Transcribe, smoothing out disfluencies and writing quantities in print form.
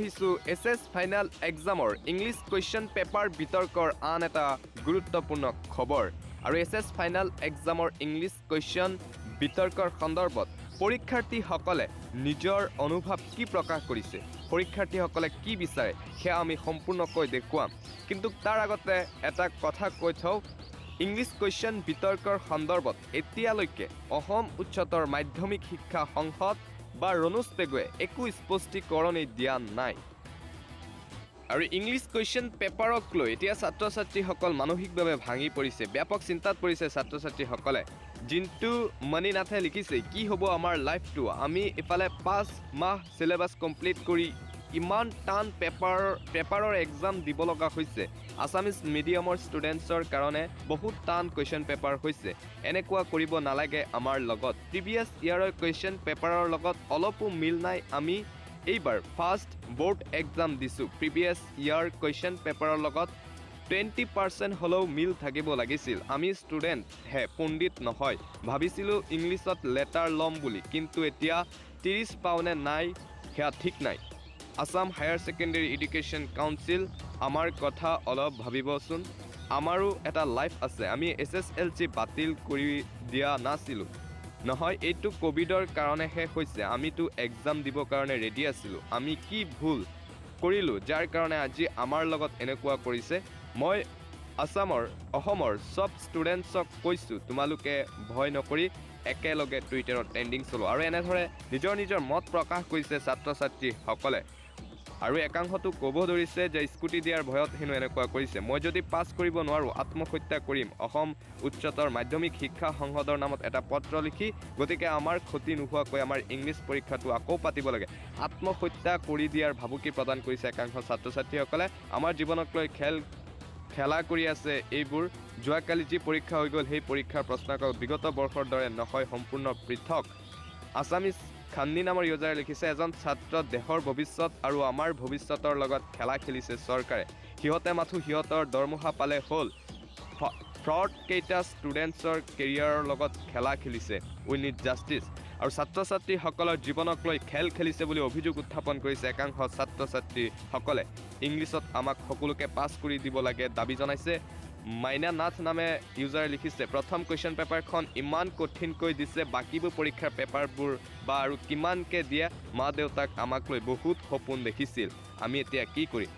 আহিছোঁ SS final এক্সামৰ English question paper বিতৰ্কৰ আন এটা গুৰুত্বপূৰ্ণ খবৰ আৰু এছএছ ফাইনেল এক্সামৰ ইংলিছ কুৱেশ্যন বিতৰ্কৰ সন্দৰ্ভত পৰীক্ষাৰ্থীসকলে নিজৰ অনুভৱ কি প্ৰকাশ কৰিছে পৰীক্ষাৰ্থীসকলে কি বিচাৰে সেয়া আমি সম্পূৰ্ণকৈ দেখুৱাম কিন্তু তাৰ আগতে এটা কথা কৈ থওঁ ইংলিছ কুৱেশ্যন বিতৰ্কৰ সন্দৰ্ভত এতিয়ালৈকে অসম উচ্চতৰ মাধ্যমিক শিক্ষা সংসদ বা ৰণোজ পেগুৱে একো স্পষ্টীকৰণে দিয়া নাই আৰু ইংলিছ কুৱেশ্যন পেপাৰক লৈ এতিয়া ছাত্ৰ-ছাত্ৰীসকল মানসিকভাৱে ভাঙি পৰিছে ব্যাপক চিন্তাত পৰিছে ছাত্ৰ-ছাত্ৰীসকলে জিন্তু মণিনাথে লিখিছে কি হ'ব আমাৰ লাইফটো আমি ইফালে 5 মাহ সিলেবাস কমপ্লিট কৰি ইমান টান পেপাৰৰ এক্সাম দিব লগা হৈছে আছামিজ মিডিয়ামৰ ষ্টুডেণ্টছৰ কাৰণে বহুত টান কুৱেশ্যন পেপাৰ হৈছে এনেকুৱা কৰিব নালাগে আমাৰ লগত প্ৰিভিয়াছ ইয়াৰৰ কুৱেশ্যন পেপাৰৰ লগত অলপো মিল নাই আমি এইবাৰ ফাৰ্ষ্ট বোৰ্ড এক্সাম দিছোঁ প্ৰিভিয়াছ ইয়াৰ কুৱেশ্যন পেপাৰৰ লগত 20% হ'লেও মিল থাকিব লাগিছিল আমি ষ্টুডেণ্ট হে পণ্ডিত নহয় ভাবিছিলোঁ ইংলিছত লেটাৰ ল'ম বুলি কিন্তু এতিয়া 30 পাউনে নাই সেয়া ঠিক নাই Assam higher secondary education council আমাৰ কথা অলপ ভাবিবচোন আমাৰো এটা লাইফ আছে আমি SSLC বাতিল কৰি দিয়া নাছিলোঁ নহয় এইটো কোভিডৰ কাৰণেহে হৈছে আমিতো এক্সাম দিবৰ কাৰণে ৰেডি আছিলোঁ আমি কি ভুল কৰিলোঁ যাৰ কাৰণে আজি আমাৰ লগত এনেকুৱা কৰিছে মই অসমৰ সব ষ্টুডেণ্টছক কৈছোঁ তোমালোকে ভয় নকৰি একেলগে টুইটাৰত ট্ৰেণ্ডিং চলোৱা আৰু এনেদৰে নিজৰ মত প্ৰকাশ কৰিছে ছাত্ৰ-ছাত্ৰীসকলে আৰু একাংশটো ক'ব ধৰিছে যে স্কুটি দিয়াৰ ভয়ত হেনো এনেকুৱা কৰিছে মই যদি পাছ কৰিব নোৱাৰোঁ আত্মহত্যা কৰিম অসম উচ্চতৰ মাধ্যমিক শিক্ষা সংসদৰ নামত এটা পত্ৰ লিখি গতিকে আমাৰ ক্ষতি নোহোৱাকৈ আমাৰ ইংলিছ পৰীক্ষাটো আকৌ পাতিব লাগে আত্মহত্যা কৰি দিয়াৰ ভাবুকি প্ৰদান কৰিছে একাংশ ছাত্ৰ-ছাত্ৰীসকলে আমাৰ জীৱনক লৈ খেলা কৰি আছে এইবোৰ যোৱাকালি যি পৰীক্ষা হৈ গ'ল সেই পৰীক্ষাৰ প্ৰশ্নকাকত বিগত বৰ্ষৰ দৰে নহয় সম্পূৰ্ণ পৃথক আছামিজ খান্দি নামৰ ইউজাৰে লিখিছে এজন ছাত্ৰ দেশৰ ভৱিষ্যত আৰু আমাৰ ভৱিষ্যতৰ লগত খেলা খেলিছে চৰকাৰে সিহঁতে মাথো সিহঁতৰ দৰমহা পালে হ'ল ফ্ৰড কেইটা ষ্টুডেণ্টছৰ কেৰিয়াৰৰ লগত খেলা খেলিছে উই নিড জাষ্টিছ আৰু ছাত্ৰ-ছাত্ৰীসকলৰ জীৱনক লৈ খেলিছে বুলি অভিযোগ উত্থাপন কৰিছে একাংশ ছাত্ৰ-ছাত্ৰীসকলে ইংলিছত আমাক সকলোকে পাছ কৰি দিব লাগে দাবী জনাইছে মাইনা নাথ নামে ইউজাৰে লিখিছে প্ৰথম কুৱেশ্যন পেপাৰখন ইমান কঠিনকৈ দিছে বাকীবোৰ পৰীক্ষাৰ পেপাৰবোৰ বা আৰু কিমানকৈ দিয়ে মা দেউতাক আমাক লৈ বহুত সপোন দেখিছিল আমি এতিয়া কি কৰিম